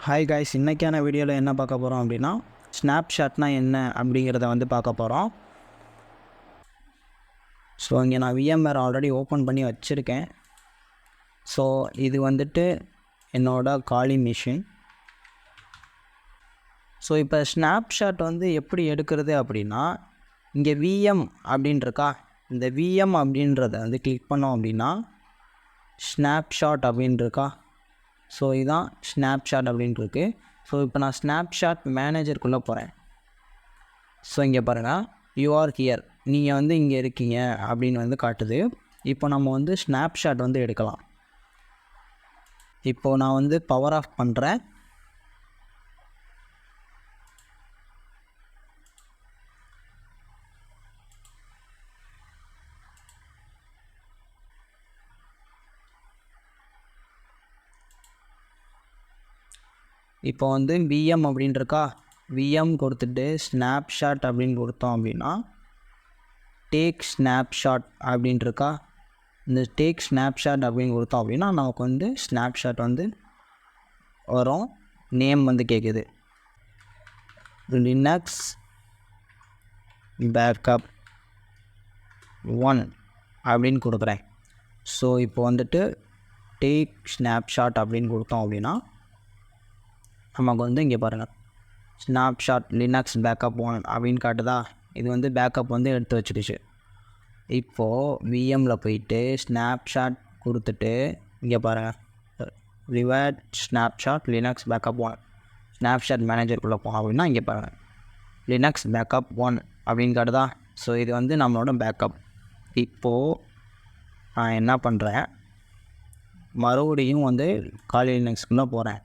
Hi guys, இன்றைக்கான வீடியோவில் என்ன பார்க்க போகிறோம் அப்படின்னா ஸ்னாப்ஷாட்னா என்ன அப்படிங்கிறத வந்து பார்க்க போகிறோம். ஸோ இங்கே நான் VMware ஆல்ரெடி ஓப்பன் பண்ணி வச்சுருக்கேன். ஸோ இது வந்துட்டு என்னோடய காலி மிஷின். ஸோ இப்போ ஸ்னாப்ஷாட் வந்து எப்படி எடுக்கிறது அப்படின்னா, இங்கே VM அப்படின்னு இருக்கா, இந்த VM அப்படின்றத வந்து கிளிக் பண்ணோம் அப்படின்னா ஸ்னாப்ஷாட் அப்படின்னு இருக்கா. ஸோ இதுதான் ஸ்னாப்ஷாட் அப்படின்ட்டு இருக்குது. ஸோ இப்போ நான் ஸ்னாப்ஷாட் மேனேஜருக்குள்ளே போகிறேன். ஸோ இங்கே பாருங்கள், யூ ஆர் ஹியர், நீங்கள் வந்து இங்கே இருக்கீங்க அப்படின்னு வந்து காட்டுது. இப்போ நம்ம வந்து ஸ்னாப்ஷாட் வந்து எடுக்கலாம். இப்போது நான் வந்து பவர் ஆஃப் பண்ணுறேன். இப்போ வந்து VM அப்படின்னு இருக்கா, VM கொடுத்துட்டு ஸ்னாப்ஷாட் அப்படின்னு கொடுத்தோம் அப்படின்னா டேக் ஸ்னாப்ஷாட் அப்படின்ட்டு இருக்கா, இந்த டேக் ஸ்னாப்ஷாட் அப்படின்னு கொடுத்தோம் அப்படின்னா நமக்கு வந்து ஸ்னாப்ஷாட் வந்து வரும். நேம் வந்து கேட்குது, லினக்ஸ் பேக்கப் 1 அப்படின்னு கொடுக்குறேன். ஸோ இப்போ வந்துட்டு டேக் ஸ்னாப்ஷாட் அப்படின்னு கொடுத்தோம் அப்படின்னா நமக்கு வந்து இங்கே பாருங்கள் ஸ்னாப்ஷாட் லினக்ஸ் பேக்கப் 1 அப்படின்னு காட்டுதா. இது வந்து பேக்கப் வந்து எடுத்து வச்சுக்கிச்சு. இப்போது VMல போயிட்டு ஸ்னாப்ஷாட் கொடுத்துட்டு இங்கே பாருங்கள் revert snapshot Linux backup 1 snapshot மேனேஜருக்குள்ளே போனோம் அப்படின்னா இங்கே பாருங்கள் லினக்ஸ் பேக்கப் 1 அப்படின்னு காட்டுதா. ஸோ இது வந்து நம்மளோட பேக்கப். இப்போது நான் என்ன பண்ணுறேன், மறுபடியும் வந்து காலி லினக்ஸ்க்குள்ளே போகிறேன்.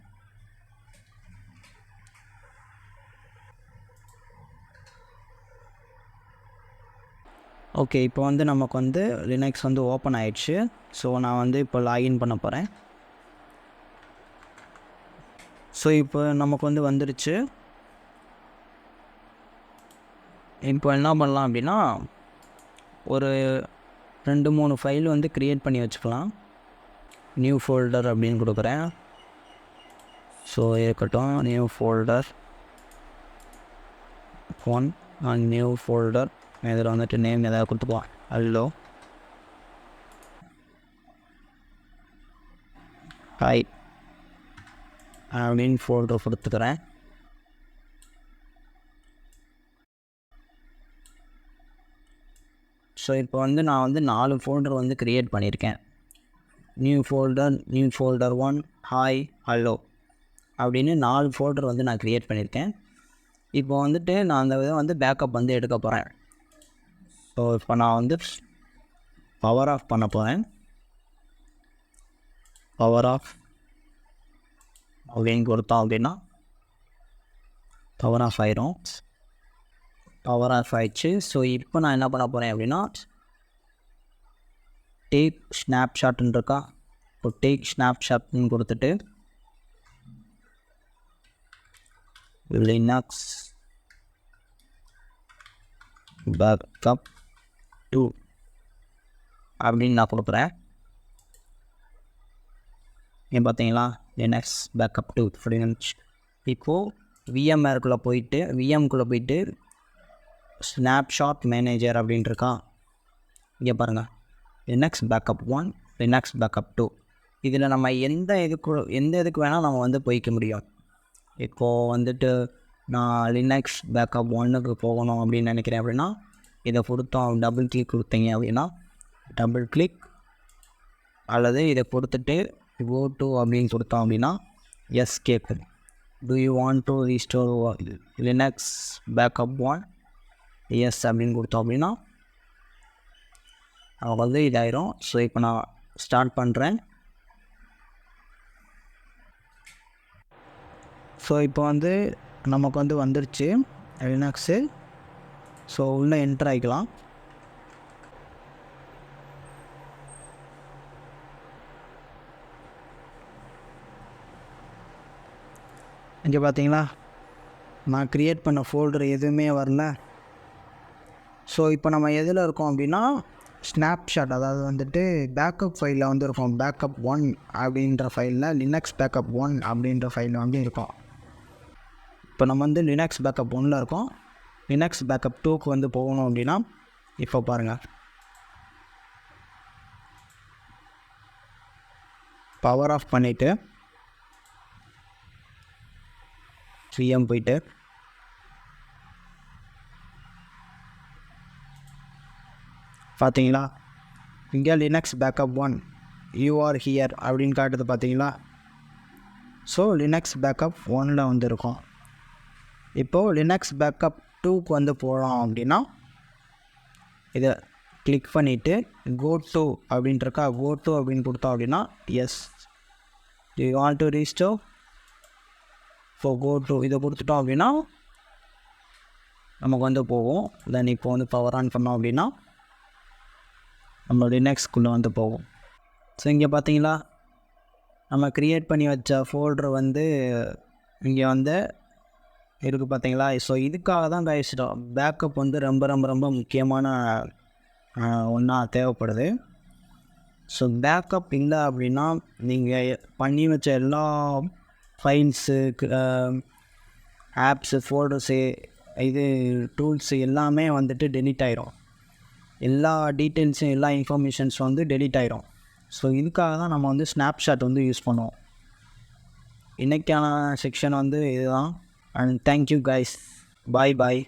ஓகே, இப்போ வந்து நமக்கு வந்து லினக்ஸ் வந்து ஓப்பன் ஆகிடுச்சு. ஸோ நான் வந்து இப்போ லாகின் பண்ண போகிறேன். ஸோ இப்போ நமக்கு வந்து வந்துடுச்சு. இப்போ என்ன பண்ணலாம் அப்படின்னா ஒரு 2-3 ஃபைல் வந்து க்ரியேட் பண்ணி வச்சுக்கலாம். நியூ ஃபோல்டர் அப்படின்னு கொடுக்குறேன். ஸோ இருக்கட்டும், new folder 1 and new folder. இதில் வந்துட்டு நேம் எதாவது கொடுத்துக்கலாம், ஹலோ ஹாய் அப்படின்னு ஃபோல்டர் கொடுத்துக்கிறேன். ஸோ இப்போ வந்து நான் வந்து 4 ஃபோல்டர் வந்து க்ரியேட் பண்ணியிருக்கேன். நியூ ஃபோல்டர் 1 ஹாய் ஹலோ அப்படின்னு 4 ஃபோல்டர் வந்து நான் க்ரியேட் பண்ணியிருக்கேன். இப்போ வந்துட்டு நான் அந்த இதை வந்து பேக்கப் வந்து எடுக்க போகிறேன். ஸோ இப்போ நான் வந்து பவர் ஆஃப் பண்ண போகிறேன். பவர் ஆஃப் அப்படின்னு கொடுத்தோம் அப்படின்னா பவர் ஆஃப் ஆயிரும். பவர் ஆஃப் ஆயிடுச்சு. ஸோ இப்போ நான் என்ன பண்ண போகிறேன் அப்படின்னா டேக் ஸ்னாப்ஷாட்னு இருக்கா, இப்போ டேக் ஸ்னாப்ஷாட்னு கொடுத்துட்டு லினக்ஸ் பேக்கப் 2 அப்படின்னு நான் கொடுக்குறேன். ஏன் பார்த்தீங்களா, லினக்ஸ் பேக்கப் 2 அப்படின்னு. இப்போது VMwareக்குள்ளே போயிட்டு ஸ்னாப்ஷாட் மேனேஜர் அப்படின்ட்டு இருக்கா, இங்கே பாருங்கள் லினக்ஸ் பேக்கப் 1 லினக்ஸ் பேக்கப் 2. இதில் நம்ம எந்த இதுக்கு வேணால் நம்ம வந்து போய்க்க முடியும். இப்போது வந்துட்டு நான் லினக்ஸ் பேக்கப் 1க்கு போகணும் அப்படின்னு நினைக்கிறேன் அப்படின்னா இதை கொடுத்தோம், டபுள் கிளிக் கொடுத்தீங்க அப்படின்னா டபுள் கிளிக், அல்லது இதை கொடுத்துட்டு கோ டு அப்படின்னு கொடுத்தோம் அப்படின்னா எஸ் கேட்குது. Do you want to restore Linux backup 1 yes அப்படின்னு கொடுத்தோம் அப்படின்னா அவங்க வந்து இதாயிரும். ஸோ இப்போ நான் ஸ்டார்ட் பண்ணுறேன். ஸோ இப்போ வந்து நமக்கு வந்து வந்துருச்சு லினக்ஸு. ஸோ உள்ளே என்டர் ஆகிக்கலாம். இங்கே பார்த்தீங்களா, நான் க்ரியேட் பண்ண ஃபோல்டர் எதுவுமே வரல. ஸோ இப்போ நம்ம எதில் இருக்கோம் அப்படின்னா ஸ்னாப்ஷாட், அதாவது வந்துட்டு பேக்கப் ஃபைலில் வந்து இருக்கும். பேக்கப் 1 அப்படின்ற ஃபைலில் லினக்ஸ் பேக்கப் 1 அப்படின்ற ஃபைலில் வந்து இருக்கும். இப்போ நம்ம வந்து லினக்ஸ் பேக்கப் 1ல் இருக்கோம். லினக்ஸ் பேக்கப் 2க்கு வந்து போகணும் அப்படின்னா இப்போ பாருங்கள், பவர் ஆஃப் பண்ணிவிட்டு விஎம் போயிட்டு பார்த்தீங்களா, இங்கே Linux backup 1 you are here அப்படின்னு காட்டுது பார்த்தீங்களா. ஸோ லினக்ஸ் பேக்கப் 1ல் வந்து இருக்கும். இப்போது லினக்ஸ் பேக்கப் 2க்கு வந்து போகிறோம் அப்படின்னா இதை கிளிக் பண்ணிவிட்டு கோ டு அப்படின்ட்டுருக்கா, கோ டு அப்படின்னு கொடுத்தோம் அப்படின்னா yes you want to restore so go to இதை கொடுத்துட்டோம் அப்படின்னா நமக்கு வந்து போகும். தென் இப்போ வந்து பவர் ஆன் பண்ணோம் அப்படின்னா நம்ம லினக்ஸ்குள்ளே வந்து போகும். ஸோ இங்கே பார்த்தீங்களா, நம்ம க்ரியேட் பண்ணி வச்ச ஃபோல்டர் வந்து இங்கே வந்து இருக்குது பார்த்தீங்களா. ஸோ இதுக்காக தான் பேசிட்டோம், பேக்கப் வந்து ரொம்ப ரொம்ப ரொம்ப முக்கியமான ஒன்றா தேவைப்படுது. ஸோ பேக்கப் இல்லை அப்படின்னா நீங்கள் பண்ணி வச்ச எல்லா ஃபைல்ஸு, ஆப்ஸு, ஃபோல்டர்ஸு, இது டூல்ஸு எல்லாமே வந்துட்டு டெலீட் ஆயிரும். எல்லா டீட்டெயில்ஸும் எல்லா இன்ஃபர்மேஷன்ஸ் வந்து டெலீட் ஆயிரும். ஸோ இதுக்காக தான் நம்ம வந்து ஸ்னாப்ஷாட் வந்து யூஸ் பண்ணுவோம். இன்றைக்கான செக்ஷன் வந்து இதுதான். And thank you guys, bye bye.